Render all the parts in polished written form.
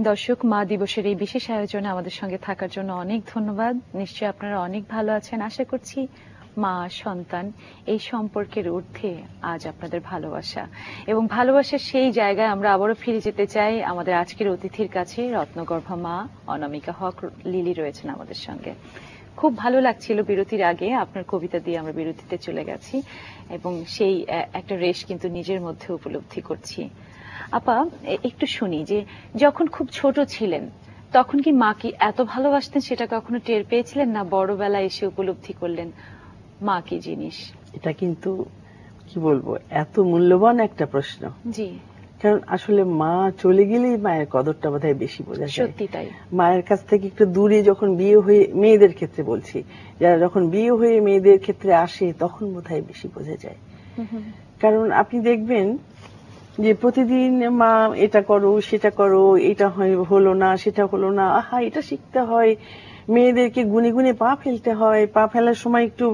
দর্শক, মা দিবসের এই বিশেষ আয়োজনে আমাদের সঙ্গে থাকার জন্য অনেক ধন্যবাদ। নিশ্চয়ই আপনারা অনেক ভালো আছেন। আশা করছি মা সন্তান এই সম্পর্কের ঊর্ধ্বে আজ আপনাদের ভালোবাসা, এবং ভালোবাসার সেই জায়গায় আমরা আবারও ফিরে যেতে চাই আমাদের আজকের অতিথির কাছে। রত্নগর্ভা মা অনামিকা হক লিলি রয়েছেন আমাদের সঙ্গে। খুব ভালো লাগছিল বিরতির আগে আপনার কবিতা দিয়ে আমরা বিরতিতে চলে গেছি, এবং সেই একটা রেশ কিন্তু নিজের মধ্যে উপলব্ধি করছি। আপা, একটু শুনি যে যখন খুব ছোট ছিলেন তখন কি মা কি এত ভালোবাসতেন সেটা কখনো টের পেয়েছিলেন, না বড়বেলায় এসে উপলব্ধি করলেন মা কি জিনিস? এটা কিন্তু কি বলবো, এত মূল্যবান একটা প্রশ্ন। জি, কারণ আসলে মা চলে গেলেই মায়ের কদরটা বোধহয় বেশি বোঝা যায়। সত্যি তাই। মায়ের কাছ থেকে একটু দূরে যখন বিয়ে হয়ে, মেয়েদের ক্ষেত্রে বলছি, যারা যখন বিয়ে হয়ে মেয়েদের ক্ষেত্রে আসে তখন বোধহয় বেশি বোঝা যায়। কারণ আপনি দেখবেন যে প্রতিদিন মা এটা করো সেটা করো, এটা হলো না সেটা হলো না, আহা এটা শিখতে হয়, মেয়েদেরকে গুনে গুনে পা ফেলতে হয়, পা ফেলার সময় একটু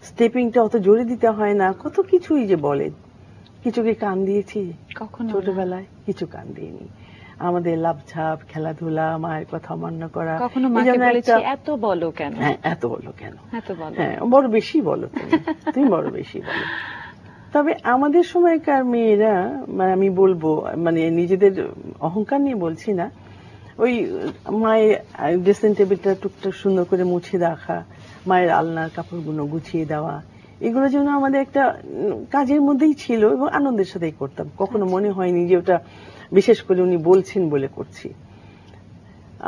স্টেপিংটা অত জোরে দিতে হয় না, কত কিছুই যে বলেন। কিছুকে কান দিয়েছি কখনো ছোটবেলায়? কিছু কান দিইনি। আমাদের লাফঝাপ, খেলাধুলা, মায়ের কথা অমান্য করা। কখনো মাকে বলেছি এত বলো কেন? হ্যাঁ, এত বলো কেন, এত বলো, হ্যাঁ বড় বেশি বলো, তুমি বড় বেশি বলো। তবে আমাদের সময়কার মেয়েরা, মানে আমি বলবো, মানে নিজেদের অহংকার নিয়ে বলছি না, ওই মায়ের ড্রেসিং টেবিলটা টুকটাক সুন্দর করে মুছে রাখা, মায়ের আলনার কাপড়গুলো গুছিয়ে দেওয়া, এগুলো যেন আমাদের একটা কাজের মধ্যেই ছিল এবং আনন্দের সাথেই করতাম। কখনো মনে হয়নি যে ওটা বিশেষ করে উনি বলছেন বলে করছি।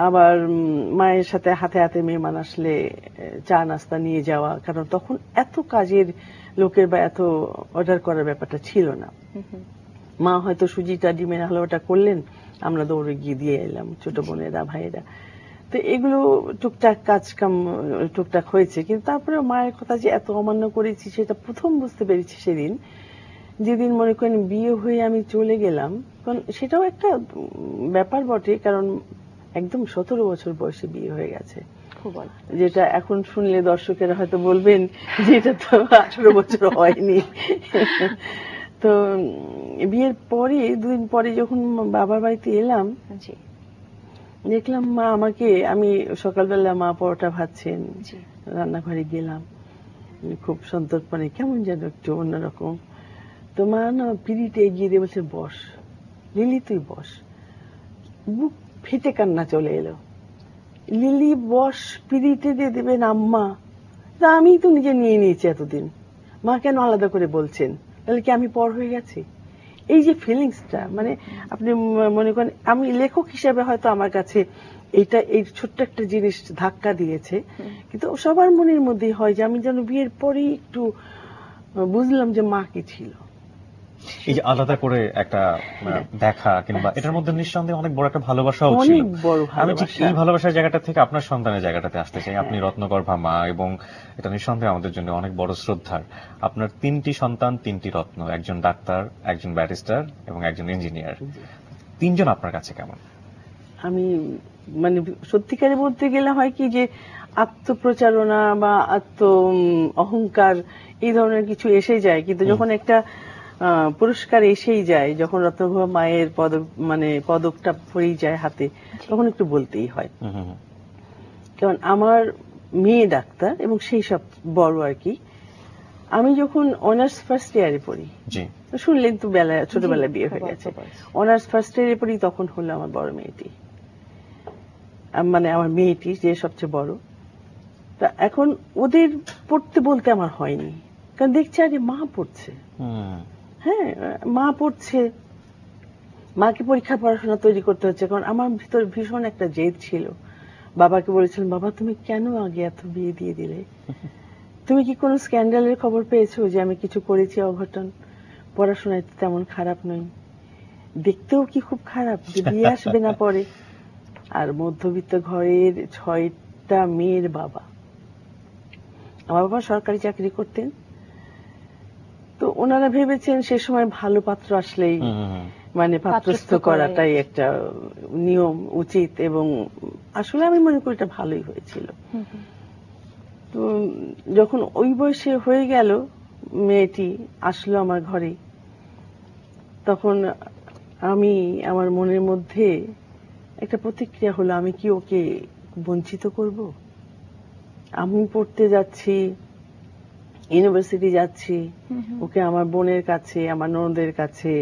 আবার মায়ের সাথে হাতে হাতে মেহমান আসলে চা নাস্তা নিয়ে যাওয়া, কারণ তখন এত কাজের লোকের বা এত অর্ডার করার ব্যাপারটা ছিল না। মা হয়তো সুজিটা ডিমের হালুয়াটা করলেন, আমরা দৌড়ে গিয়ে দিয়ে এলাম, ছোট বোনেরা ভাইয়েরা। তো এগুলো টুকটাক কাজ কাম টুকটাক হয়েছে, কিন্তু তারপরে মায়ের কথা যে এত অমান্য করেছি সেটা প্রথম বুঝতে পেরেছি সেদিন, যেদিন মনে করেন বিয়ে হয়ে আমি চলে গেলাম। কারণ সেটাও একটা ব্যাপার বটে, কারণ একদম 17 বছর বয়সে বিয়ে হয়ে গেছে, যেটা এখন শুনলে দর্শকেরা হয়তো বলবেন যে এটা তো 18 বছর হয়নি। তো বিয়ের পরে 2 দিন পরে যখন বাবার বাড়িতে এলাম, দেখলাম মা আমাকে, আমি সকালবেলা মা পরোটা ভাজছেন, রান্নাঘরে গেলাম, খুব সন্তর্পণে, কেমন যেন একটু অন্যরকম। তো মা না পিড়িতে এগিয়ে দিয়ে বলছে, বস লিলি, তুই বস। বুক ফেটে কান্না চলে এলো। লিলি বস, পিড়িতে দিয়ে দেবেন আম্মা? তা আমি তো নিজে নিয়ে নিয়েছি এতদিন, মা কেন আলাদা করে বলছেন? তাহলে কি আমি পর হয়ে গেছি? এই যে ফিলিংসটা, মানে আপনি মনে করেন, আমি লেখক হিসেবে হয়তো আমার কাছে এইটা, এই ছোট্ট একটা জিনিস ধাক্কা দিয়েছে, কিন্তু সবার মনের মধ্যেই হয় যে আমি যেন বিয়ের পরেই একটু বুঝলাম যে মা কি ছিল। এই যে আলাদা করে একটা দেখা, কিংবা এটার মধ্যে নিঃসন্দেহে অনেক বড় একটা ভালোবাসাও ছিল। আমি ঠিক এই ভালোবাসার জায়গাটা থেকে আপনার সন্তানের জায়গাটাতে আসতে চাই। আপনি রত্নগর্ভা মা, এবং এটা নিঃসন্দেহে আমাদের জন্য অনেক বড় শ্রদ্ধার। আপনার 3টি সন্তান, 3টি রত্ন, একজন ডাক্তার, একজন ব্যারিস্টার এবং একজন ইঞ্জিনিয়ার। 3জন আপনার কাছে কেমন? আমি মানে সত্যিকারে বলতে গেলে হয় কি যে আত্মপ্রচারণা বা আত্ম অহংকার এই ধরনের কিছু এসে যায়, কিন্তু যখন একটা পুরস্কার এসেই যায়, যখন রত্নগর্ভা মায়ের পদকটা পড়েই যায় হাতে, তখন একটু বলতেই হয়। কারণ আমার মেয়ে ডাক্তার, এবং সেই সব বড় আর কি। আমি যখন অনার্স ফার্স্ট ইয়ারে পড়ি, শুনলেন তো ছোটবেলায় বিয়ে হয়ে গেছে, অনার্স ফার্স্ট ইয়ারে পড়ি, তখন হলো আমার বড় মেয়েটি, মানে আমার মেয়েটি যে সবচেয়ে বড়। তা এখন ওদের পড়তে বলতে আমার হয়নি, কারণ দেখছি আরে মা পড়ছে, হ্যাঁ মা পড়ছে, মাকে পরীক্ষার পড়াশোনা তৈরি করতে হচ্ছে। কারণ আমার ভিতর ভীষণ একটা জেদ ছিল। বাবাকে বলেছিলাম, বাবা তুমি কেন আগে এত বিয়ে দিয়ে দিলে? তুমি কি কোনো স্ক্যান্ডালের খবর পেয়েছো যে আমি কিছু করেছি অঘটন? পড়াশোনায় তেমন খারাপ নই, দেখতেও কি খুব খারাপ যে বিয়ে আসবে না পরে? আর মধ্যবিত্ত ঘরের 6টা মেয়ের বাবা। আমার বাবা সরকারি চাকরি করতেন, তো ওনারা ভেবেছেন সে সময় ভালো পাত্র আসলেই মানে পাত্রস্থ করাটাই একটা নিয়ম উচিত, এবং আসলে আমি মনে করি এটা ভালোই হয়েছিল। তো যখন ওই বয়সে হয়ে গেল, মেয়েটি আসলো আমার ঘরে, তখন আমি আমার মনের মধ্যে একটা প্রতিক্রিয়া হলো, আমি কি ওকে বঞ্চিত করব? আমি পড়তে যাচ্ছি, ইউনিভার্সিটি যাচ্ছি, ওকে আমার বোনের কাছে, আমার ননদের কাছে,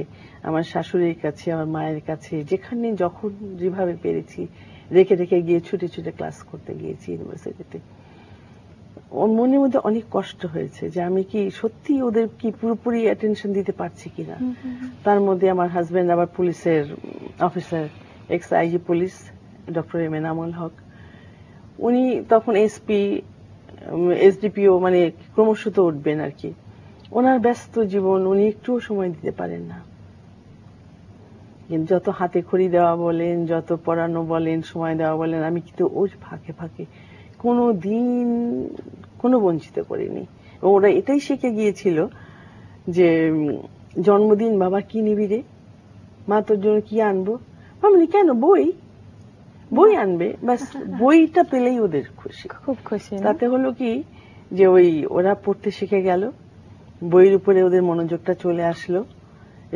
আমার শাশুড়ির কাছে, আমার মায়ের কাছে, যেখানে যখন যেভাবে পেরেছি রেখে রেখে গিয়ে ছুটে ছুটে ক্লাস করতে গিয়েছি ইউনিভার্সিটিতে। ওর মনের মধ্যে অনেক কষ্ট হয়েছে যে আমি কি সত্যি ওদের কি পুরোপুরি অ্যাটেনশন দিতে পারছি কিনা। তার মধ্যে আমার হাজবেন্ড আবার পুলিশের officer, ex IG police, doctor M Enamul Haque. উনি তখন এসপি, এসডিপিও, মানে ক্রমশ তো উঠবেন আর কি। ওনার ব্যস্ত জীবন, উনি একটুও সময় দিতে পারেন না। যত হাতে খড়ি দেওয়া বলেন, যত পড়ানো বলেন, সময় দেওয়া বলেন, আমি কিন্তু ওর ফাঁকে ফাঁকে কোনো দিন কোনো বঞ্চিত করিনি। ওরা এটাই শিখে গিয়েছিল যে জন্মদিন বাবা কি নিবি রে, মা তোর জন্য কি আনবো, আমি কেন বই, বই আনবে, ব্যাস বইটা পেলেই ওদের খুশি, খুব খুশি। তাতে হলো কি যে ওই ওরা পড়তে শিখে গেল, বইয়ের উপরে ওদের মনোযোগটা চলে আসলো,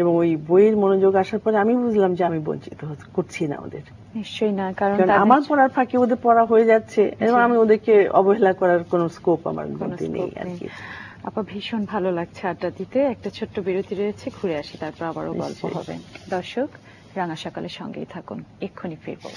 এবং ওই বইয়ের মনোযোগ আসার পরে আমি বুঝলাম যে আমি বঞ্চিত করছি না ওদের। নিশ্চয়ই না, কারণ আমার পড়ার ফাঁকে ওদের পড়া হয়ে যাচ্ছে এবং আমি ওদেরকে অবহেলা করার কোন স্কোপ আমার মধ্যে নেই আর কি। আপা ভীষণ ভালো লাগছে আড্ডা দিতে। একটা ছোট্ট বিরতি রয়েছে, ঘুরে আসি, তারপর আবারও গল্প হবে। দর্শক, রাঙা সকালের সঙ্গেই থাকুন, এক্ষুনি ফিরবো।